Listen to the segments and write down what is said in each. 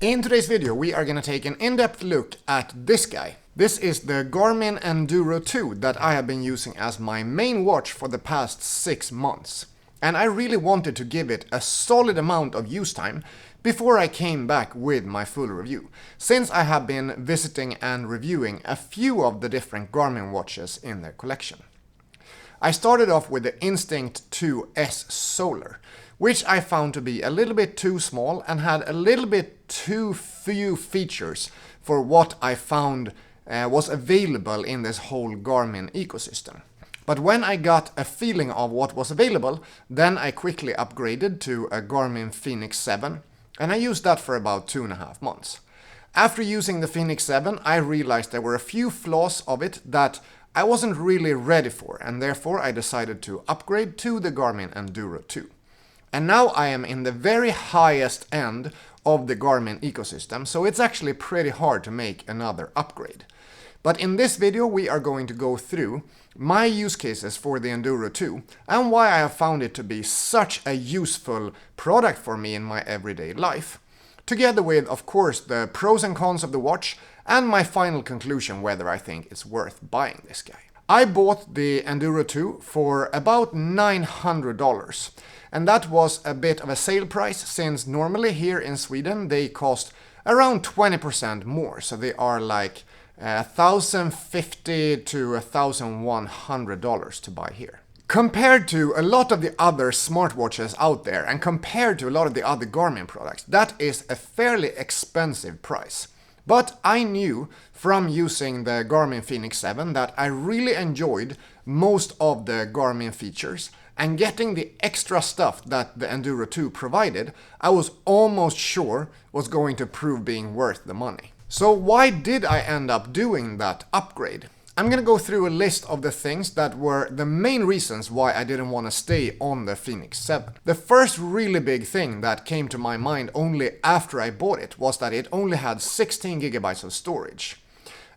In today's video, we are going to take an in-depth look at this guy. This is the Garmin Enduro 2 that I have been using as my main watch for the past 6 months. And I really wanted to give it a solid amount of use time before I came back with my full review, since I have been visiting and reviewing a few of the different Garmin watches in their collection. I started off with the Instinct 2S Solar, which I found to be a little bit too small and had a little bit too few features for what I found was available in this whole Garmin ecosystem. But when I got a feeling of what was available, then I quickly upgraded to a Garmin Fenix 7, and I used that for about 2.5 months. After using the Fenix 7, I realized there were a few flaws of it that I wasn't really ready for, and therefore I decided to upgrade to the Garmin Enduro 2. And now I am in the very highest end of the Garmin ecosystem, so it's actually pretty hard to make another upgrade. But in this video we are going to go through my use cases for the Enduro 2 and why I have found it to be such a useful product for me in my everyday life. Together with, of course, the pros and cons of the watch and my final conclusion whether I think it's worth buying this guy. I bought the Enduro 2 for about $900. And that was a bit of a sale price, since normally here in Sweden they cost around 20% more. So they are like $1,050 to $1,100 to buy here. Compared to a lot of the other smartwatches out there and compared to a lot of the other Garmin products, that is a fairly expensive price. But I knew from using the Garmin Fenix 7 that I really enjoyed most of the Garmin features, and getting the extra stuff that the Enduro 2 provided, I was almost sure was going to prove being worth the money. So why did I end up doing that upgrade? I'm gonna go through a list of the things that were the main reasons why I didn't want to stay on the Fenix 7. The first really big thing that came to my mind only after I bought it was that it only had 16 gigabytes of storage.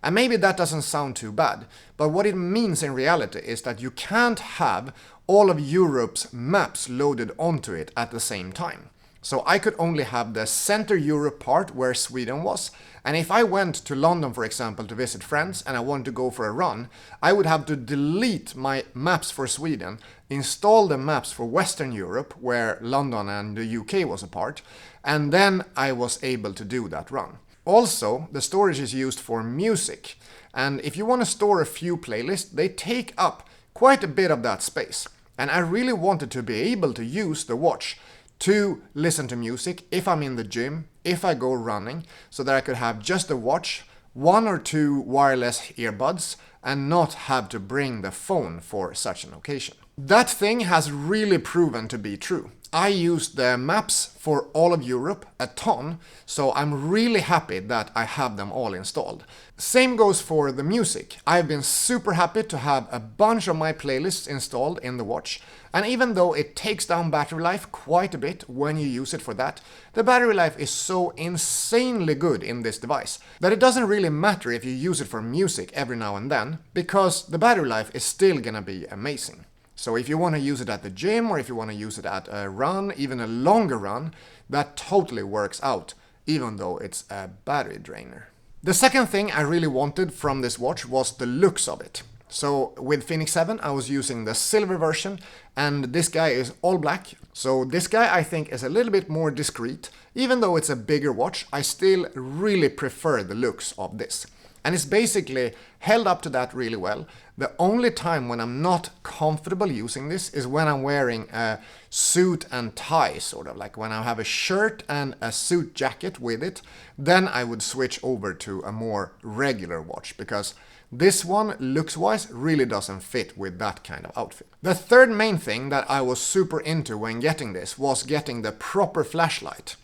And maybe that doesn't sound too bad, but what it means in reality is that you can't have all of Europe's maps loaded onto it at the same time. So I could only have the center Europe part where Sweden was, and if I went to London, for example, to visit friends and I wanted to go for a run, I would have to delete my maps for Sweden, install the maps for Western Europe, where London and the UK was a part, and then I was able to do that run. Also, the storage is used for music, and if you want to store a few playlists, they take up quite a bit of that space. And I really wanted to be able to use the watch to listen to music if I'm in the gym, if I go running, so that I could have just the watch, 1 or 2 wireless earbuds, and not have to bring the phone for such an occasion. That thing has really proven to be true. I used the maps for all of Europe a ton, so I'm really happy that I have them all installed. Same goes for the music. I've been super happy to have a bunch of my playlists installed in the watch, and even though it takes down battery life quite a bit when you use it for that, the battery life is so insanely good in this device that it doesn't really matter if you use it for music every now and then, because the battery life is still gonna be amazing. So if you want to use it at the gym, or if you want to use it at a run, even a longer run, that totally works out, even though it's a battery drainer. The second thing I really wanted from this watch was the looks of it. So with Fenix 7 I was using the silver version, and this guy is all black. So this guy I think is a little bit more discreet. Even though it's a bigger watch, I still really prefer the looks of this. And it's basically held up to that really well. The only time when I'm not comfortable using this is when I'm wearing a suit and tie, sort of like when I have a shirt and a suit jacket with it, then I would switch over to a more regular watch, because this one, looks-wise, really doesn't fit with that kind of outfit. The third main thing that I was super into when getting this was getting the proper flashlight.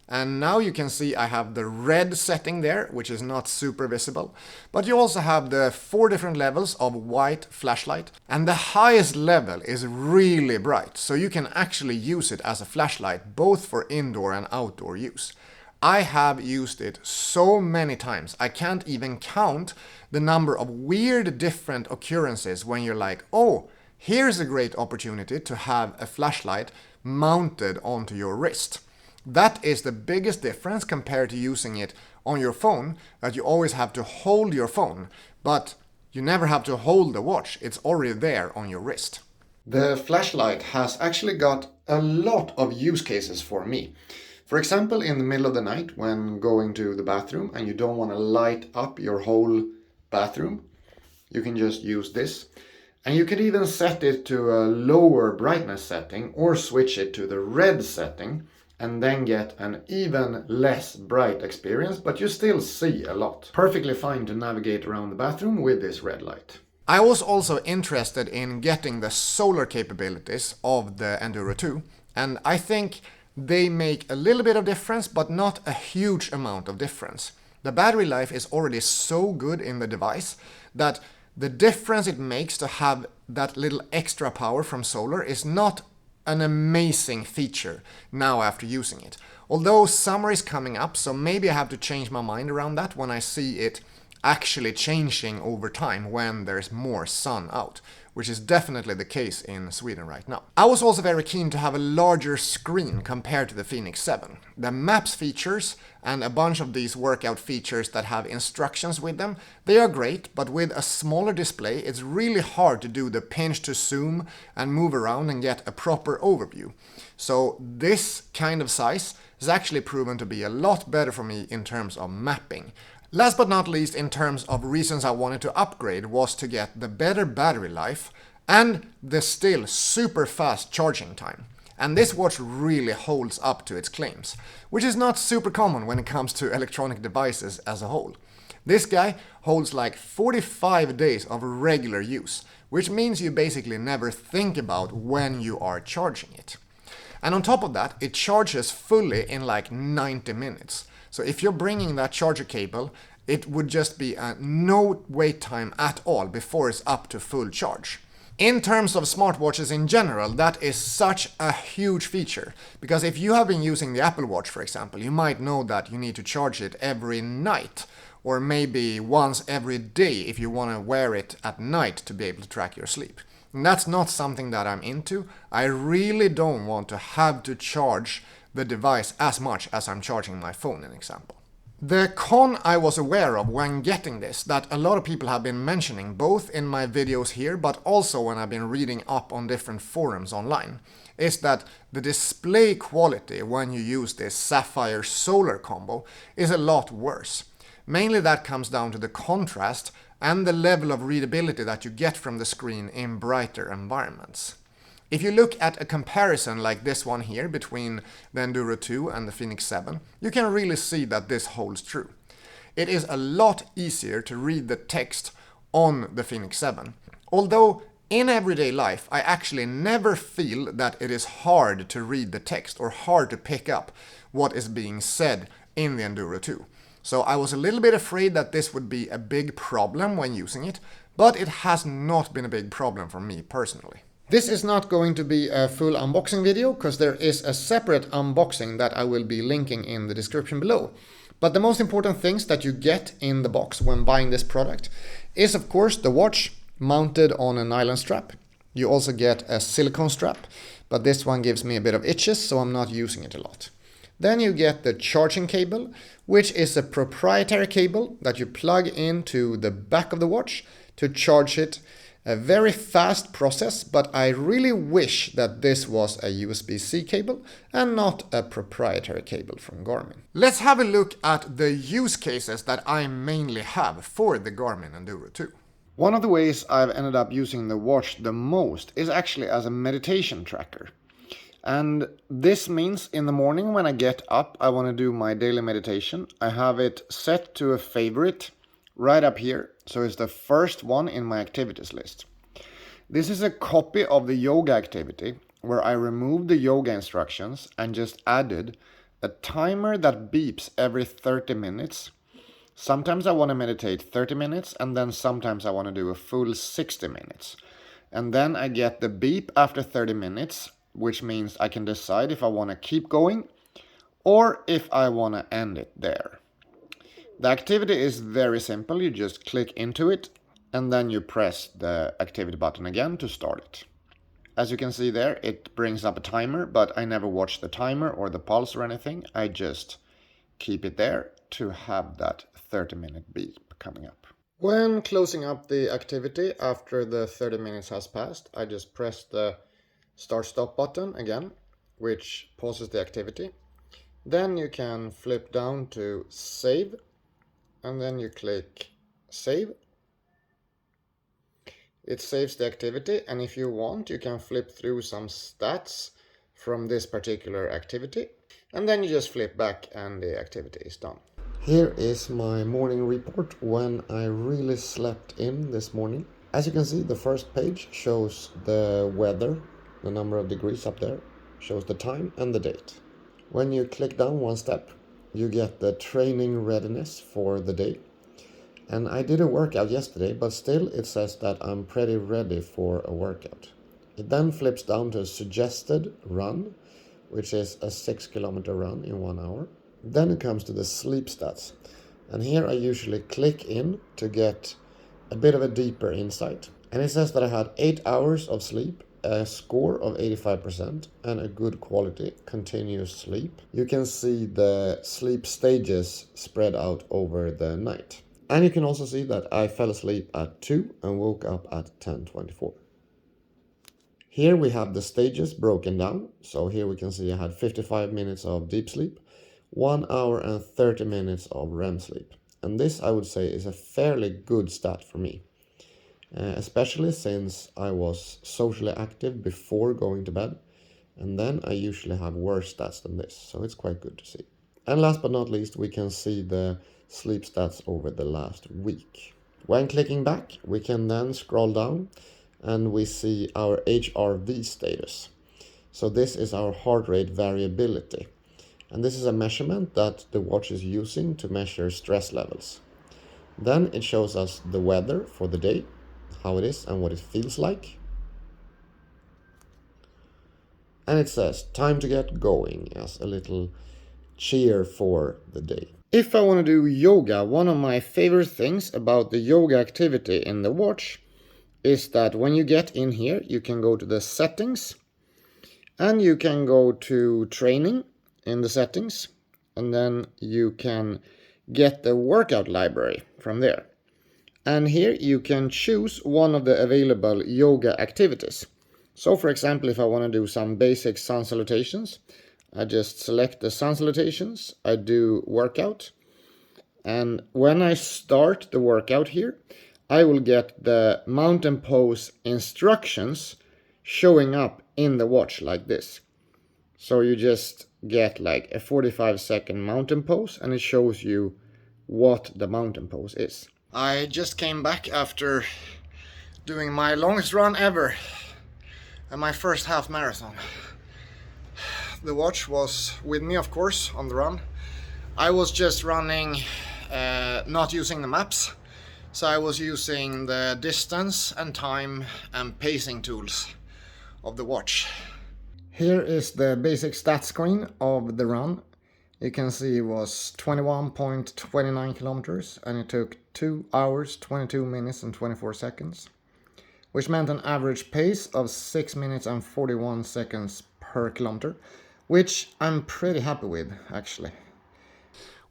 And now you can see I have the red setting there, which is not super visible. But you also have the 4 different levels of white flashlight. And the highest level is really bright, so you can actually use it as a flashlight both for indoor and outdoor use. I have used it so many times, I can't even count the number of weird different occurrences when you're like, oh, here's a great opportunity to have a flashlight mounted onto your wrist. That is the biggest difference compared to using it on your phone, that you always have to hold your phone, but you never have to hold the watch. It's already there on your wrist. The flashlight has actually got a lot of use cases for me. For example, in the middle of the night when going to the bathroom and you don't want to light up your whole bathroom, you can just use this. And you can even set it to a lower brightness setting or switch it to the red setting and then get an even less bright experience, but you still see a lot. Perfectly fine to navigate around the bathroom with this red light. I was also interested in getting the solar capabilities of the Enduro 2, and I think they make a little bit of difference, but not a huge amount of difference. The battery life is already so good in the device that the difference it makes to have that little extra power from solar is not an amazing feature now after using it. Although summer is coming up, so maybe I have to change my mind around that when I see it actually changing over time when there's more sun out, which is definitely the case in Sweden right now. I was also very keen to have a larger screen compared to the Fenix 7. The maps features and a bunch of these workout features that have instructions with them, they are great, but with a smaller display it's really hard to do the pinch to zoom and move around and get a proper overview. So this kind of size has actually proven to be a lot better for me in terms of mapping. Last but not least, in terms of reasons I wanted to upgrade, was to get the better battery life and the still super fast charging time. And this watch really holds up to its claims, which is not super common when it comes to electronic devices as a whole. This guy holds like 45 days of regular use, which means you basically never think about when you are charging it. And on top of that, it charges fully in like 90 minutes. So if you're bringing that charger cable, it would just be a no wait time at all before it's up to full charge. In terms of smartwatches in general, that is such a huge feature. Because if you have been using the Apple Watch, for example, you might know that you need to charge it every night, or maybe once every day if you want to wear it at night to be able to track your sleep. And that's not something that I'm into. I really don't want to have to charge the device as much as I'm charging my phone, an example. The con I was aware of when getting this, that a lot of people have been mentioning, both in my videos here, but also when I've been reading up on different forums online, is that the display quality when you use this Sapphire Solar combo is a lot worse. Mainly that comes down to the contrast and the level of readability that you get from the screen in brighter environments. If you look at a comparison like this one here between the Enduro 2 and the Fenix 7, you can really see that this holds true. It is a lot easier to read the text on the Fenix 7, although in everyday life I actually never feel that it is hard to read the text or hard to pick up what is being said in the Enduro 2. So I was a little bit afraid that this would be a big problem when using it, but it has not been a big problem for me personally. This is not going to be a full unboxing video because there is a separate unboxing that I will be linking in the description below. But the most important things that you get in the box when buying this product is of course the watch mounted on a nylon strap. You also get a silicone strap, but this one gives me a bit of itches, so I'm not using it a lot. Then you get the charging cable, which is a proprietary cable that you plug into the back of the watch to charge it. A very fast process, but I really wish that this was a USB-C cable and not a proprietary cable from Garmin. Let's have a look at the use cases that I mainly have for the Garmin Enduro 2. One of the ways I've ended up using the watch the most is actually as a meditation tracker. And this means in the morning when I get up, I want to do my daily meditation. I have it set to a favorite right up here, so it's the first one in my activities list. This is a copy of the yoga activity where I removed the yoga instructions and just added a timer that beeps every 30 minutes. Sometimes I want to meditate 30 minutes and then sometimes I want to do a full 60 minutes. And then I get the beep after 30 minutes, which means I can decide if I want to keep going or if I want to end it there. The activity is very simple. You just click into it and then you press the activity button again to start it. As you can see there, it brings up a timer, but I never watch the timer or the pulse or anything. I just keep it there to have that 30-minute beep coming up. When closing up the activity after the 30 minutes has passed, I just press the start-stop button again, which pauses the activity. Then you can flip down to save, and then you click save. It saves the activity, and if you want, you can flip through some stats from this particular activity, and then you just flip back and the activity is done. Here is my morning report when I really slept in this morning. As you can see, the first page shows the weather, the number of degrees up there, shows the time and the date. When you click down one step, you get the training readiness for the day. And I did a workout yesterday, but still it says that I'm pretty ready for a workout. It then flips down to a suggested run, which is a 6-kilometer run in 1 hour. Then it comes to the sleep stats. And here I usually click in to get a bit of a deeper insight. And it says that I had 8 hours of sleep, a score of 85%, and a good quality continuous sleep. You can see the sleep stages spread out over the night. And you can also see that I fell asleep at 2 and woke up at 10:24. Here we have the stages broken down. So here we can see I had 55 minutes of deep sleep, 1 hour and 30 minutes of REM sleep. And this, I would say, is a fairly good stat for me, especially since I was socially active before going to bed. And then I usually have worse stats than this. So it's quite good to see. And last but not least, we can see the sleep stats over the last week. When clicking back, we can then scroll down and we see our HRV status. So this is our heart rate variability. And this is a measurement that the watch is using to measure stress levels. Then it shows us the weather for the day, how it is and what it feels like. And it says time to get going as a little cheer for the day. If I want to do yoga, one of my favorite things about the yoga activity in the watch is that when you get in here, you can go to the settings and you can go to training in the settings, and then you can get the workout library from there. And here you can choose one of the available yoga activities. So for example, if I want to do some basic sun salutations, I just select the sun salutations, I do workout, and when I start the workout here, I will get the mountain pose instructions showing up in the watch like this. So you just get like a 45-second mountain pose and it shows you what the mountain pose is. I just came back after doing my longest run ever and my first half marathon. The watch was with me, of course, on the run. I was just running, not using the maps. So I was using the distance and time and pacing tools of the watch. Here is the basic stat screen of the run. You can see it was 21.29 kilometers and it took 2 hours, 22 minutes and 24 seconds, which meant an average pace of 6 minutes and 41 seconds per kilometer, which I'm pretty happy with, actually.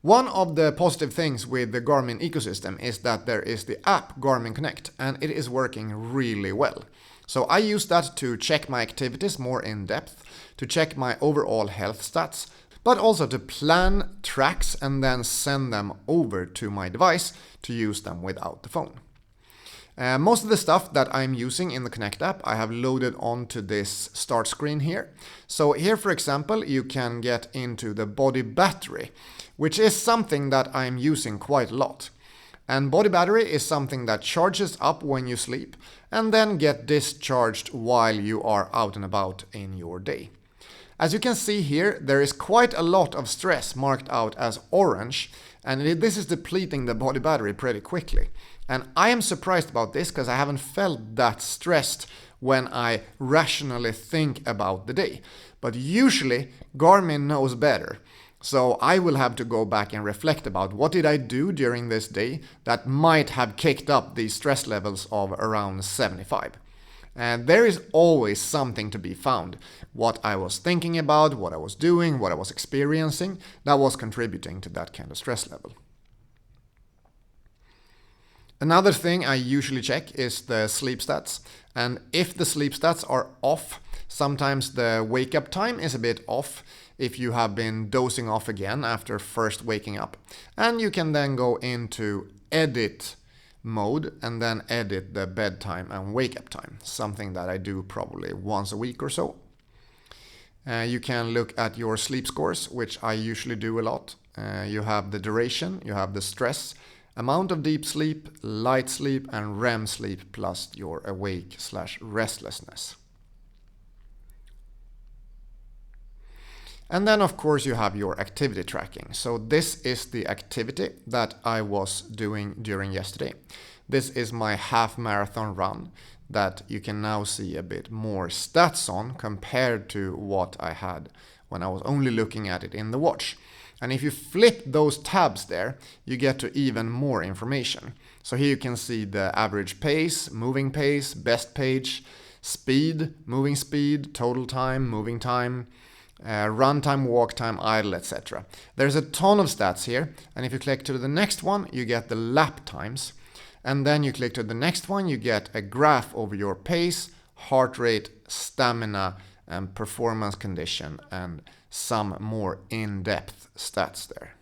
One of the positive things with the Garmin ecosystem is that there is the app Garmin Connect, and it is working really well. So I use that to check my activities more in depth, to check my overall health stats, but also to plan tracks and then send them over to my device to use them without the phone. Most of the stuff that I'm using in the Connect app I have loaded onto this start screen here. So here, for example, you can get into the body battery, which is something that I'm using quite a lot. And body battery is something that charges up when you sleep and then get discharged while you are out and about in your day. As you can see here, there is quite a lot of stress marked out as orange, and this is depleting the body battery pretty quickly. And I am surprised about this because I haven't felt that stressed when I rationally think about the day. But usually Garmin knows better. So I will have to go back and reflect about what did I do during this day that might have kicked up these stress levels of around 75. There is always something to be found. What I was thinking about, what I was doing, what I was experiencing, that was contributing to that kind of stress level. Another thing I usually check is the sleep stats. And if the sleep stats are off, sometimes the wake up time is a bit off if you have been dozing off again after first waking up. And you can then go into edit mode and then edit the bedtime and wake up time, something that I do probably once a week or so. You can look at your sleep scores, which I usually do a lot. You have the duration, you have the stress, amount of deep sleep, light sleep, and REM sleep, plus your awake/restlessness. And then of course you have your activity tracking. So this is the activity that I was doing during yesterday. This is my half marathon run that you can now see a bit more stats on compared to what I had when I was only looking at it in the watch. And if you flip those tabs there, you get to even more information. So here you can see the average pace, moving pace, best page, speed, moving speed, total time, moving time, run time, walk time, idle, etc. There's a ton of stats here, and if you click to the next one, you get the lap times. And then you click to the next one, you get a graph over your pace, heart rate, stamina, and performance condition, and some more in-depth stats there.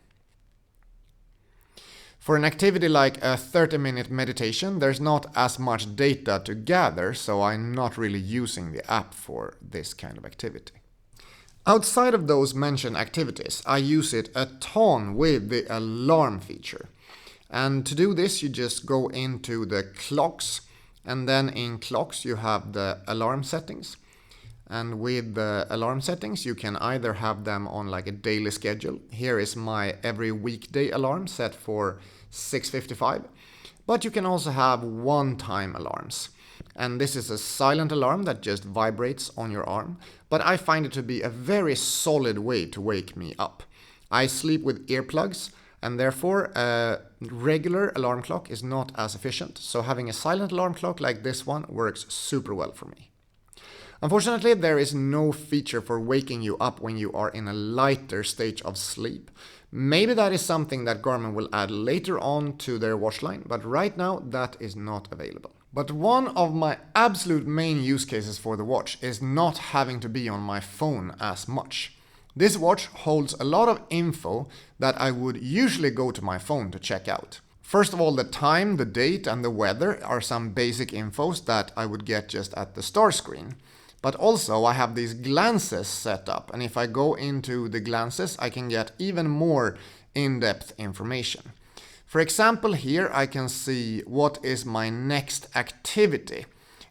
For an activity like a 30-minute meditation, there's not as much data to gather, so I'm not really using the app for this kind of activity. Outside of those mentioned activities, I use it a ton with the alarm feature. And to do this, you just go into the clocks, and then in clocks you have the alarm settings. And with the alarm settings, you can either have them on like a daily schedule. Here is my every weekday alarm set for 6:55. But you can also have one-time alarms. And this is a silent alarm that just vibrates on your arm. But I find it to be a very solid way to wake me up. I sleep with earplugs, and therefore a regular alarm clock is not as efficient. So having a silent alarm clock like this one works super well for me. Unfortunately, there is no feature for waking you up when you are in a lighter stage of sleep. Maybe that is something that Garmin will add later on to their watch line, but right now that is not available. But one of my absolute main use cases for the watch is not having to be on my phone as much. This watch holds a lot of info that I would usually go to my phone to check out. First of all, the time, the date, and the weather are some basic infos that I would get just at the start screen. But also I have these glances set up, and if I go into the glances, I can get even more in-depth information. For example, here I can see what is my next activity.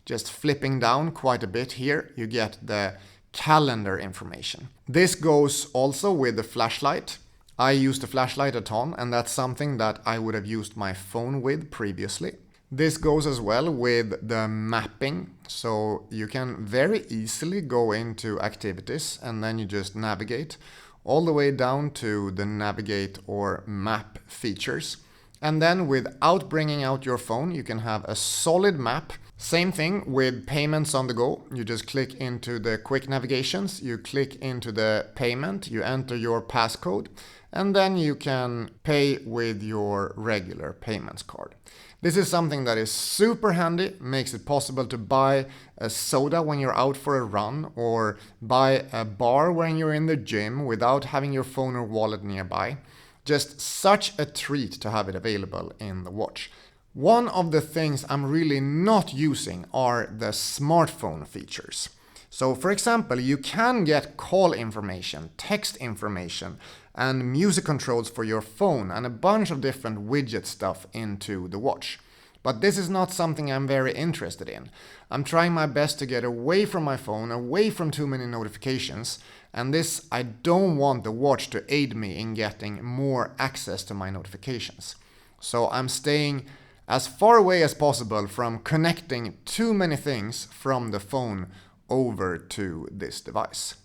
Just flipping down quite a bit here, you get the calendar information. This goes also with the flashlight. I use the flashlight a ton, and that's something that I would have used my phone with previously. This goes as well with the mapping, so you can very easily go into activities and then you just navigate all the way down to the navigate or map features. And then without bringing out your phone, you can have a solid map. Same thing with payments on the go. You just click into the quick navigations, you click into the payment, you enter your passcode, and then you can pay with your regular payments card. This is something that is super handy, makes it possible to buy a soda when you're out for a run or buy a bar when you're in the gym without having your phone or wallet nearby. Just such a treat to have it available in the watch. One of the things I'm really not using are the smartphone features. So for example, you can get call information, text information, and music controls for your phone and a bunch of different widget stuff into the watch. But this is not something I'm very interested in. I'm trying my best to get away from my phone, away from too many notifications, and this I don't want the watch to aid me in getting more access to my notifications. So I'm staying as far away as possible from connecting too many things from the phone over to this device.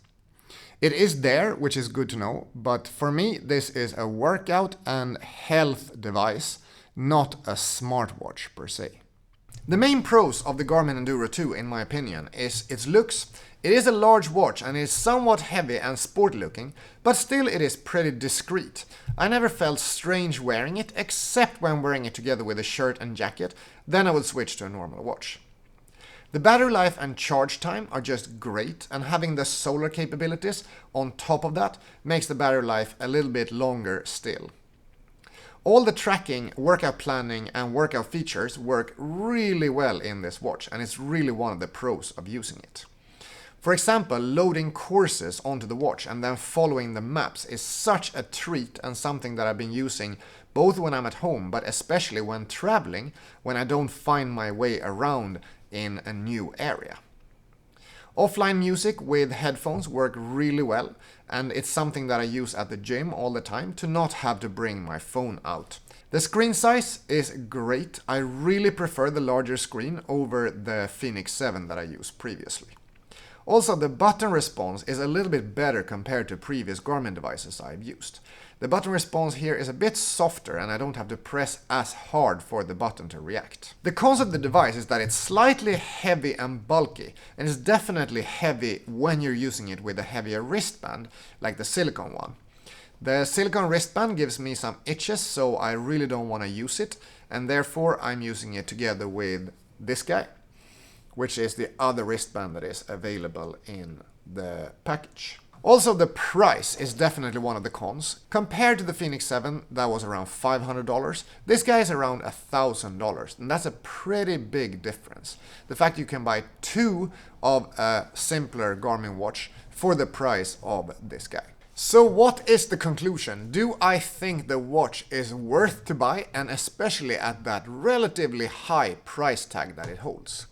It is there, which is good to know, but for me this is a workout and health device, not a smartwatch per se. The main pros of the Garmin Enduro 2, in my opinion, is its looks. It is a large watch and it is somewhat heavy and sporty looking, but still it is pretty discreet. I never felt strange wearing it, except when wearing it together with a shirt and jacket, then I would switch to a normal watch. The battery life and charge time are just great, and having the solar capabilities on top of that makes the battery life a little bit longer still. All the tracking, workout planning and workout features work really well in this watch, and it's really one of the pros of using it. For example, loading courses onto the watch and then following the maps is such a treat, and something that I've been using both when I'm at home but especially when traveling, when I don't find my way around in a new area. Offline music with headphones work really well, and it's something that I use at the gym all the time to not have to bring my phone out. The screen size is great. I really prefer the larger screen over the Fenix 7 that I used previously. Also, the button response is a little bit better compared to previous Garmin devices I've used. The button response here is a bit softer and I don't have to press as hard for the button to react. The cons of the device is that it's slightly heavy and bulky, and it's definitely heavy when you're using it with a heavier wristband, like the silicone one. The silicone wristband gives me some itches, so I really don't want to use it, and therefore I'm using it together with this guy, which is the other wristband that is available in the package. Also, the price is definitely one of the cons. Compared to the Fenix 7, that was around $500, this guy is around $1,000, and that's a pretty big difference. The fact you can buy two of a simpler Garmin watch for the price of this guy. So what is the conclusion? Do I think the watch is worth to buy, and especially at that relatively high price tag that it holds?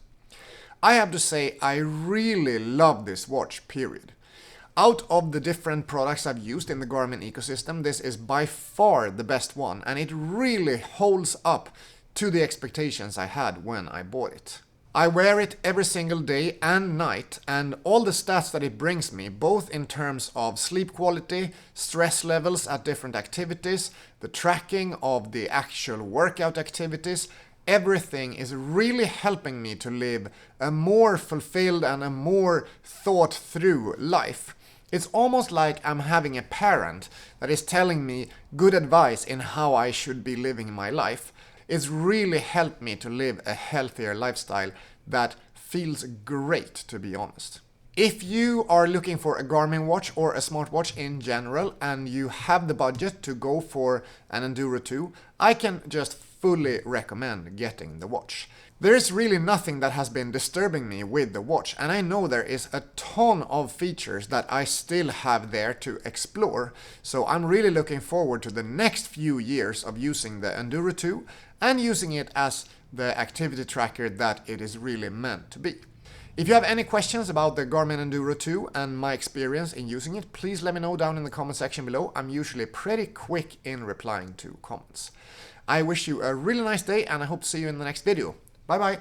I have to say I really love this watch, period. Out of the different products I've used in the Garmin ecosystem, this is by far the best one, and it really holds up to the expectations I had when I bought it. I wear it every single day and night, and all the stats that it brings me, both in terms of sleep quality, stress levels at different activities, the tracking of the actual workout activities, everything is really helping me to live a more fulfilled and a more thought through life. It's almost like I'm having a parent that is telling me good advice in how I should be living my life. It's really helped me to live a healthier lifestyle that feels great, to be honest. If you are looking for a Garmin watch or a smartwatch in general and you have the budget to go for an Enduro 2, I can just fully recommend getting the watch. There is really nothing that has been disturbing me with the watch, and I know there is a ton of features that I still have there to explore, so I'm really looking forward to the next few years of using the Enduro 2 and using it as the activity tracker that it is really meant to be. If you have any questions about the Garmin Enduro 2 and my experience in using it, please let me know down in the comment section below. I'm usually pretty quick in replying to comments. I wish you a really nice day, and I hope to see you in the next video. Bye bye!